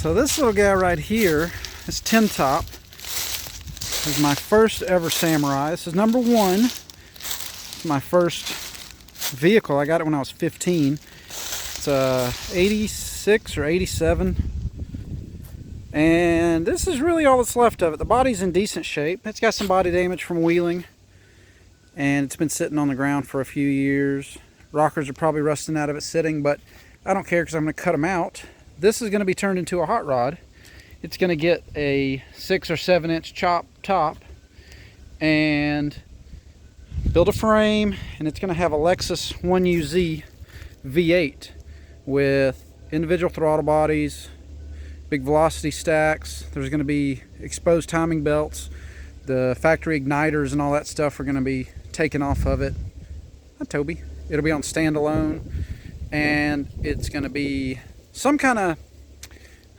So this little guy right here, this tin top, is my first ever Samurai. This is number 1. It's my first vehicle. I got it when I was 15. It's 86 or 87. And this is really all that's left of it. The body's in decent shape. It's got some body damage from wheeling. And it's been sitting on the ground for a few years. Rockers are probably rusting out of it sitting, but I don't care because I'm going to cut them out. This is going to be turned into a hot rod. It's going to get a 6 or 7 inch chop top and build a frame, and it's going to have a Lexus 1UZ V8 with individual throttle bodies, big velocity stacks. There's going to be exposed timing belts. The factory igniters and all that stuff are going to be taken off of it. Hi, Toby. It'll be on standalone, and it's going to be some kind of,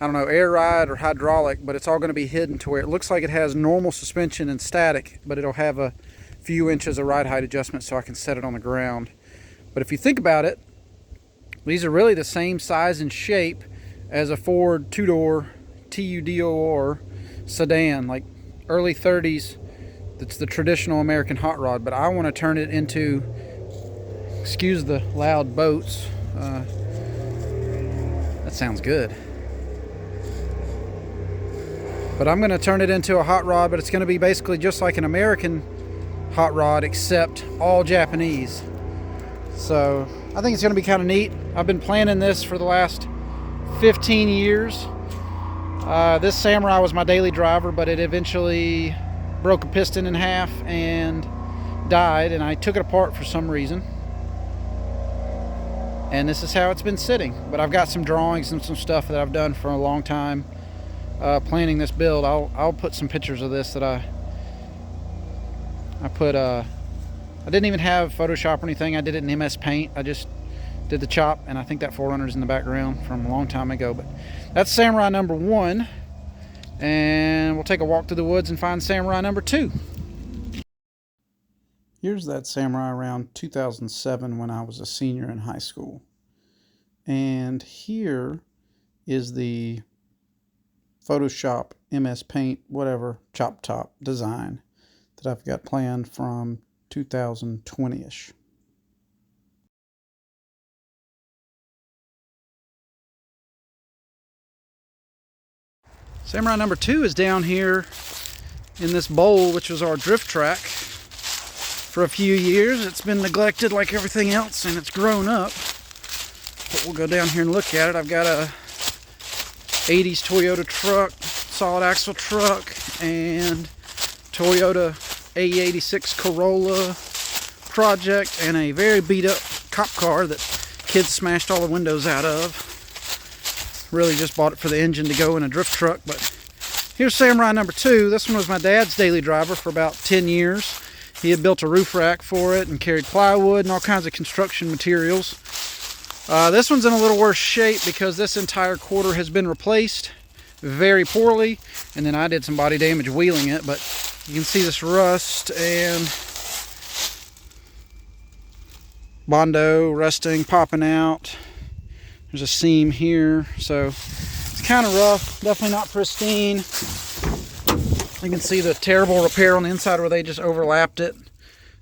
I don't know, air ride or hydraulic, but it's all going to be hidden to where it looks like it has normal suspension and static, but it'll have a few inches of ride height adjustment so I can set it on the ground. But if you think about it, these are really the same size and shape as a Ford two-door TUDOR sedan, like early 30s. That's the traditional American hot rod, but I want to turn it into, excuse the loud boats, that sounds good. But I'm going to turn it into a hot rod, but it's going to be basically just like an American hot rod, except all Japanese. So I think it's going to be kind of neat. I've been planning this for the last 15 years. This Samurai was my daily driver, but it eventually broke a piston in half and died, and I took it apart for some reason. And this is how it's been sitting. But I've got some drawings and some stuff that I've done for a long time planning this build. I'll put some pictures of this that I put. I didn't even have Photoshop or anything. I did it in MS Paint. I just did the chop, and I think that 4Runner's in the background from a long time ago. But that's Samurai number 1, and we'll take a walk through the woods and find Samurai number 2. Here's that Samurai around 2007 when I was a senior in high school. And here is the Photoshop, MS Paint, whatever, chop top design that I've got planned from 2020-ish. Samurai number 2 is down here in this bowl, which was our drift track. For a few years, it's been neglected like everything else, and it's grown up. But we'll go down here and look at it. I've got a 80s Toyota truck, solid axle truck, and Toyota AE86 Corolla project, and a very beat up cop car that kids smashed all the windows out of. Really just bought it for the engine to go in a drift truck. But here's Samurai number 2. This one was my dad's daily driver for about 10 years. He had built a roof rack for it and carried plywood and all kinds of construction materials. This one's in a little worse shape because this entire quarter has been replaced very poorly, and then I did some body damage wheeling it, but you can see this rust and Bondo rusting, popping out. There's a seam here, so it's kind of rough, definitely not pristine. You can see the terrible repair on the inside where they just overlapped it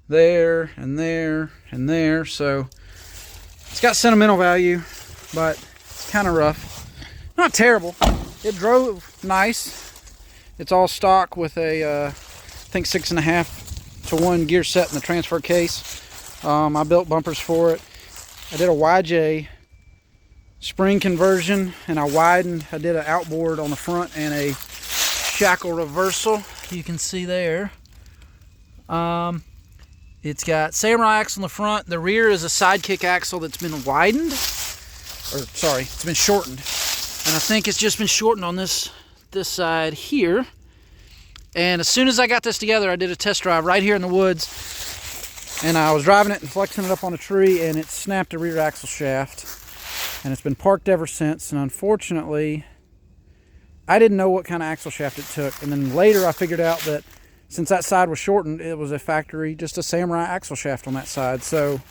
there and there and there. So it's got sentimental value, but it's kind of rough. Not terrible. It drove nice. It's all stock with a, I think 6.5-to-1 gear set in the transfer case. I built bumpers for it. I did a YJ spring conversion, and I did an outboard on the front and a shackle reversal. You can see there. It's got Samurai axle in the front. The rear is a sidekick axle that's been widened, it's been shortened, and I think it's just been shortened on this side here. And as soon as I got this together, I did a test drive right here in the woods, and I was driving it and flexing it up on a tree, and it snapped the rear axle shaft, and it's been parked ever since. And unfortunately, I didn't know what kind of axle shaft it took, and then later I figured out that since that side was shortened, it was a factory, just a Samurai axle shaft on that side. So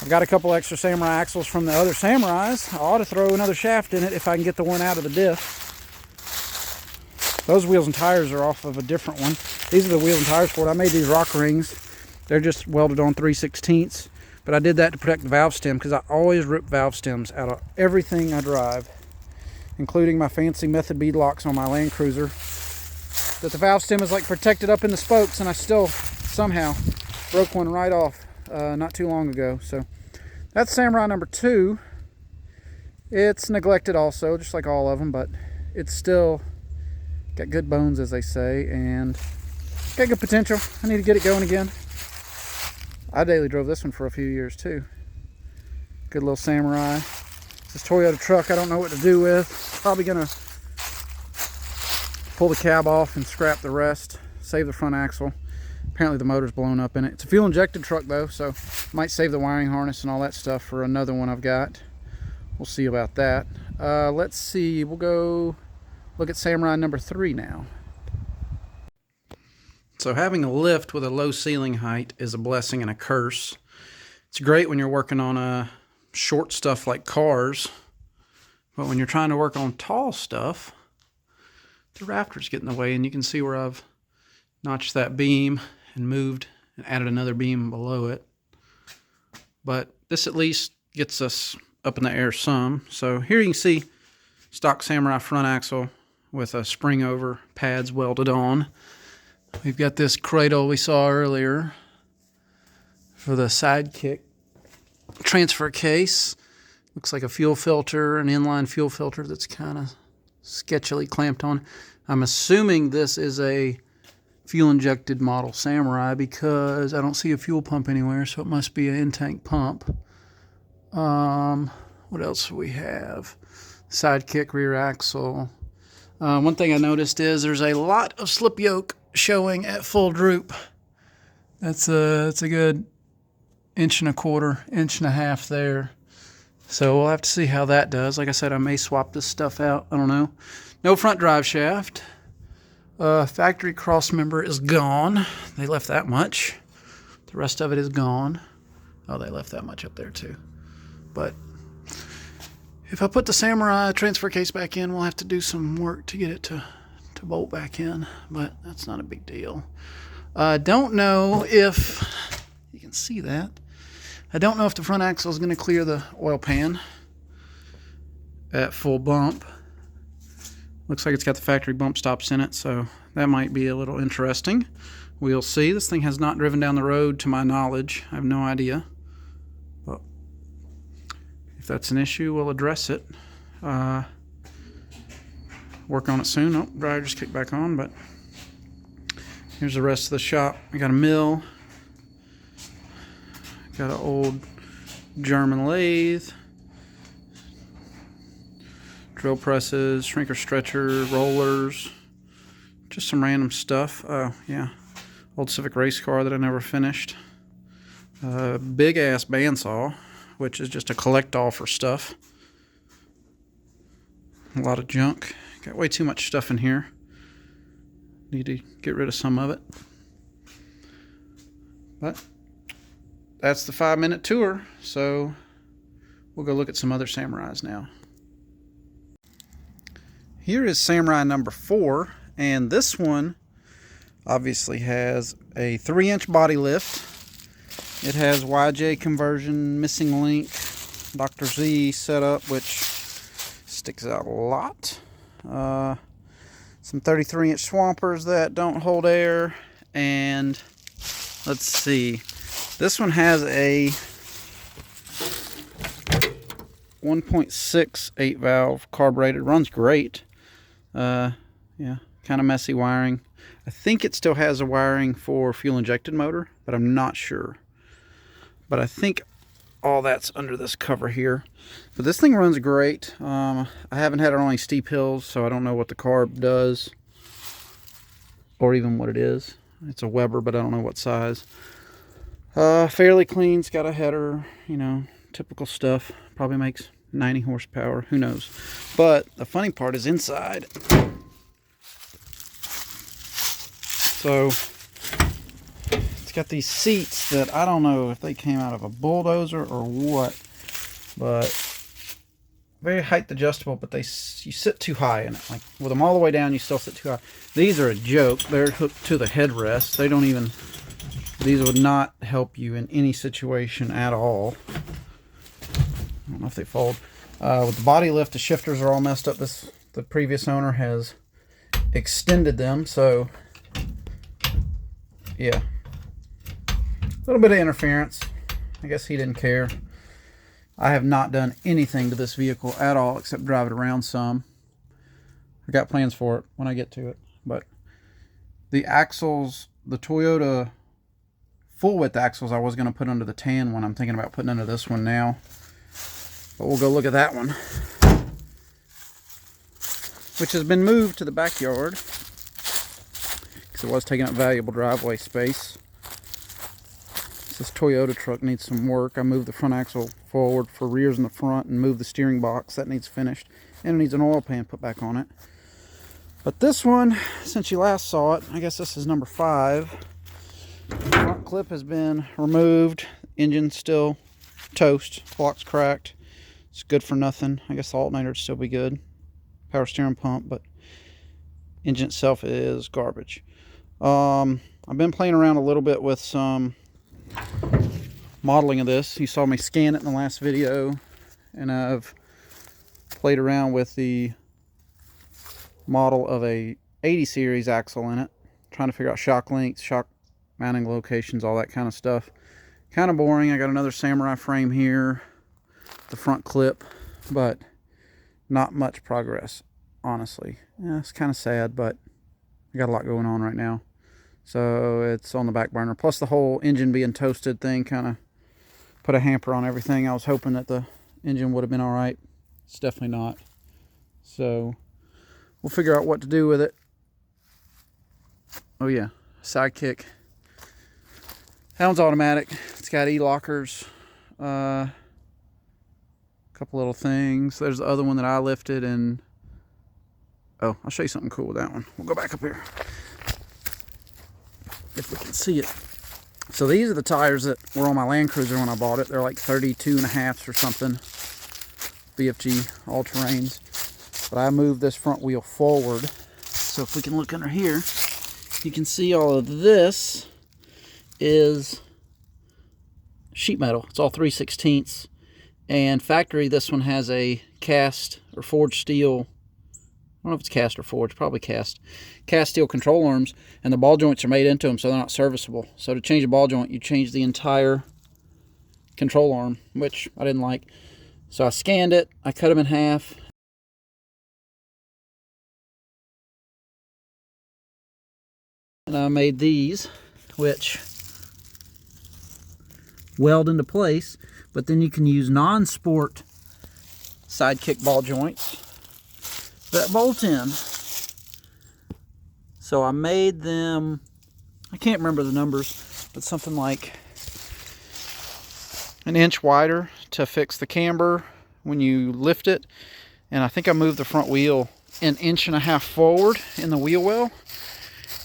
I've got a couple extra Samurai axles from the other Samurais. I ought to throw another shaft in it if I can get the one out of the diff. Those wheels and tires are off of a different one. These are the wheels and tires for it. I made these rock rings. They're just welded on 3/16, but I did that to protect the valve stem because I always rip valve stems out of everything I drive, including my fancy method bead locks on my Land Cruiser. That the valve stem is like protected up in the spokes, and I still somehow broke one right off not too long ago. So that's Samurai number 2. It's neglected also, just like all of them, but it's still got good bones, as they say, and got good potential. I need to get it going again. I daily drove this one for a few years too. Good little Samurai. This Toyota truck I don't know what to do with. Probably gonna pull the cab off and scrap the rest. Save the front axle. Apparently the motor's blown up in it. It's a fuel injected truck though, so might save the wiring harness and all that stuff for another one I've got. We'll see about that. Let's see, we'll go look at Samurai number 3 now. So having a lift with a low ceiling height is a blessing and a curse. It's great when you're working on short stuff like cars, but when you're trying to work on tall stuff, the rafters get in the way, and you can see where I've notched that beam and moved and added another beam below it. But this at least gets us up in the air some. So here you can see stock Samurai front axle with a spring over pads welded on. We've got this cradle we saw earlier for the Sidekick transfer case. Looks like a fuel filter, an inline fuel filter that's kind of sketchily clamped on. I'm assuming this is a fuel injected model Samurai because I don't see a fuel pump anywhere, so it must be an in-tank pump. What else do we have? Sidekick rear axle. One thing I noticed is there's a lot of slip yoke showing at full droop. That's a good 1.25 inches, 1.5 inches there. So we'll have to see how that does. Like I said, I may swap this stuff out. I don't know. No front drive shaft. Factory cross member is gone. They left that much. The rest of it is gone. Oh, they left that much up there too. But if I put the Samurai transfer case back in, we'll have to do some work to get it to bolt back in, but that's not a big deal. I don't know if you can see that. I don't know if the front axle is going to clear the oil pan at full bump. Looks like it's got the factory bump stops in it, so that might be a little interesting. We'll see. This thing has not driven down the road to my knowledge. I have no idea. But if that's an issue, we'll address it. Work on it soon. Oh, dryer just kicked back on, but here's the rest of the shop. We got a mill. Got an old German lathe. Drill presses, shrinker stretcher, rollers. Just some random stuff. Oh, yeah. Old Civic race car that I never finished. Big ass bandsaw, which is just a collect-all for stuff. A lot of junk. Got way too much stuff in here. Need to get rid of some of it. But that's the 5-minute tour. So we'll go look at some other Samurais now. Here is Samurai number 4, and this one obviously has a 3-inch body lift. It has YJ conversion, missing link, Dr. Z setup, which sticks out a lot. Some 33-inch swampers that don't hold air, and let's see, this one has a 1.6 8-valve carbureted. Runs great. Yeah, kind of messy wiring. I think it still has a wiring for fuel injected motor, but I'm not sure. But I think all that's under this cover here. But this thing runs great. I haven't had it on any steep hills, so I don't know what the carb does or even what it is. It's a Weber, but I don't know what size. Fairly clean. It's got a header, you know, typical stuff. Probably makes 90 horsepower. Who knows? But the funny part is inside. So it's got these seats that I don't know if they came out of a bulldozer or what, but very height adjustable, but you sit too high in it. Like with them all the way down, you still sit too high. These are a joke. They're hooked to the headrest. They don't even, these would not help you in any situation at all. I don't know if they fold. With the body lift, the shifters are all messed up. The previous owner has extended them, so yeah, a little bit of interference. I guess he didn't care. I have not done anything to this vehicle at all except drive it around some. I got plans for it when I get to it. But the axles, the Toyota full width axles, I was going to put under the tan one. I'm thinking about putting under this one now. But we'll go look at that one, which has been moved to the backyard because it was taking up valuable driveway space. This Toyota truck needs some work. I moved the front axle forward for rears in the front and moved the steering box. That needs finished. And it needs an oil pan put back on it. But this one, since you last saw it, I guess this is number 5. The front clip has been removed. Engine's still toast. Block's cracked. It's good for nothing. I guess the alternator would still be good. Power steering pump, but engine itself is garbage. I've been playing around a little bit with some modeling of this. You saw me scan it in the last video, and I've played around with the model of a 80 series axle in it, trying to figure out shock lengths, shock mounting locations, all that kind of stuff. Kind of boring. I got another Samurai frame here, the front clip, but not much progress, honestly. Yeah, it's kind of sad, but I got a lot going on right now. So it's on the back burner. Plus the whole engine being toasted thing kind of put a hamper on everything. I was hoping that the engine would have been all right. It's definitely not. So we'll figure out what to do with it. Oh yeah, Sidekick. That one's automatic. It's got E-lockers. A couple little things. There's the other one that I lifted, and oh, I'll show you something cool with that one. We'll go back up here if we can see it. So these are the tires that were on my Land Cruiser when I bought it. They're like 32.5s or something. BFG all-terrains. But I moved this front wheel forward. So if we can look under here, you can see all of this is sheet metal. It's all 3/16. And factory, this one has a cast or forged steel, I don't know if it's cast or forged, probably cast steel control arms, and the ball joints are made into them, so they're not serviceable. So to change a ball joint, you change the entire control arm, which I didn't like. So I scanned it, I cut them in half, and I made these, which weld into place, but then you can use non-sport Sidekick ball joints that bolt in. So I made them, I can't remember the numbers, but something like an inch wider to fix the camber when you lift it. And I think I moved the front wheel 1.5 inches forward in the wheel well,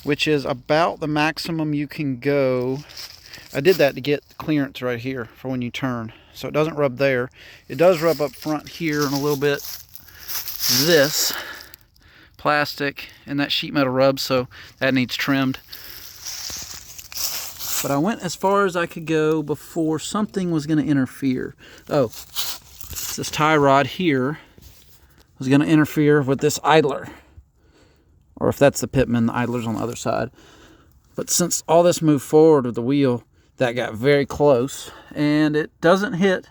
which is about the maximum you can go. I did that to get clearance right here for when you turn, so it doesn't rub there. It does rub up front here and a little bit this plastic, and that sheet metal rubs, so that needs trimmed. But I went as far as I could go before something was going to interfere. Oh, this tie rod here was going to interfere with this idler, or if that's the Pitman, the idler's on the other side. But since all this moved forward with the wheel, that got very close, and it doesn't hit.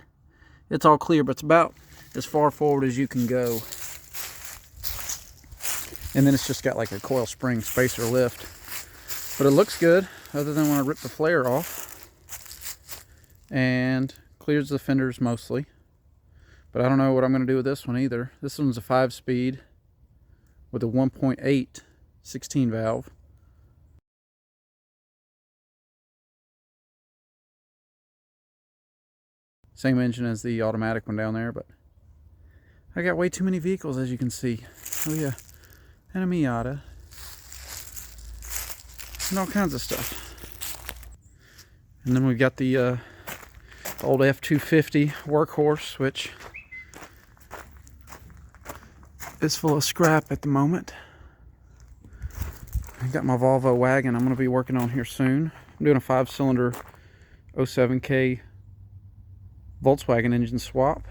It's all clear, but it's about as far forward as you can go. And then it's just got like a coil spring spacer lift. But it looks good, other than when I rip the flare off. And clears the fenders mostly. But I don't know what I'm going to do with this one either. This one's a 5-speed with a 1.8 16 valve. Same engine as the automatic one down there, but I got way too many vehicles, as you can see. Oh yeah, and a Miata, and all kinds of stuff. And then we've got the old F-250 workhorse, which is full of scrap at the moment. I got my Volvo wagon I'm going to be working on here soon. I'm doing a 5-cylinder 07K Volkswagen engine swap.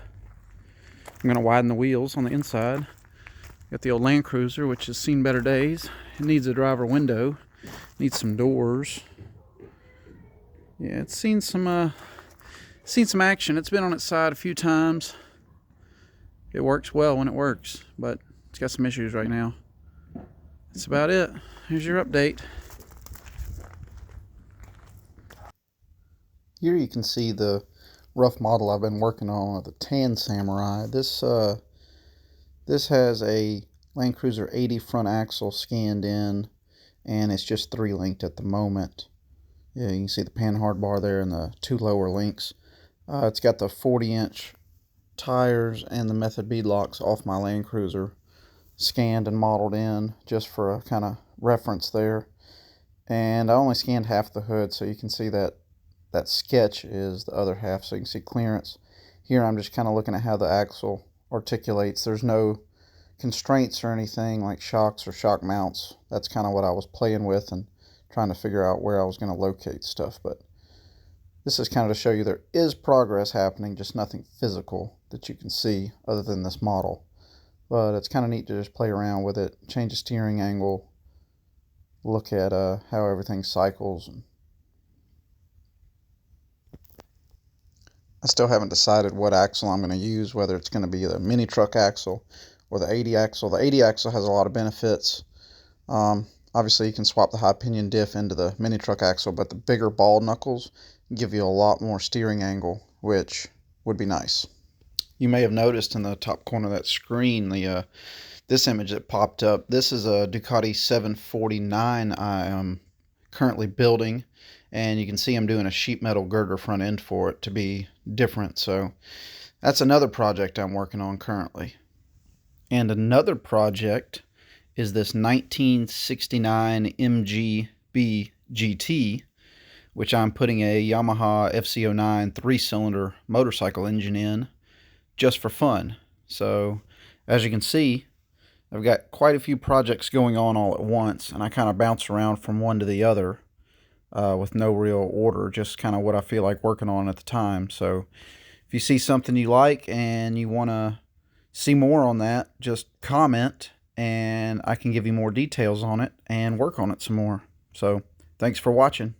I'm going to widen the wheels on the inside. Got the old Land Cruiser, which has seen better days. It needs a driver window, needs some doors. Yeah, it's seen some action. It's been on its side a few times. It works well when it works, but it's got some issues right now. That's about it. Here's your update. Here you can see the rough model I've been working on of the Tan Samurai. This has a Land Cruiser 80 front axle scanned in, and it's just 3-linked at the moment. Yeah, you can see the Panhard bar there and the 2 lower links. It's got the 40-inch tires and the method bead locks off my Land Cruiser scanned and modeled in, just for a kind of reference there. And I only scanned half the hood, so you can see that sketch is the other half, so you can see clearance. Here I'm just kind of looking at how the axle articulates. There's no constraints or anything like shocks or shock mounts. That's kind of what I was playing with and trying to figure out where I was going to locate stuff. But this is kind of to show you there is progress happening, just nothing physical that you can see other than this model. But it's kind of neat to just play around with it, change the steering angle, look at how everything cycles. I still haven't decided what axle I'm going to use, whether it's going to be the mini truck axle or the 80 axle. The 80 axle has a lot of benefits. Obviously, you can swap the high pinion diff into the mini truck axle, but the bigger ball knuckles give you a lot more steering angle, which would be nice. You may have noticed in the top corner of that screen this image that popped up. This is a Ducati 749 I am currently building, and you can see I'm doing a sheet metal girder front end for it to be different. So that's another project I'm working on currently. And another project is this 1969 MGB GT, which I'm putting a Yamaha FC09 3-cylinder motorcycle engine in just for fun. So as you can see, I've got quite a few projects going on all at once, and I kind of bounce around from one to the other with no real order, just kind of what I feel like working on at the time. So if you see something you like and you want to see more on that, just comment and I can give you more details on it and work on it some more. So thanks for watching.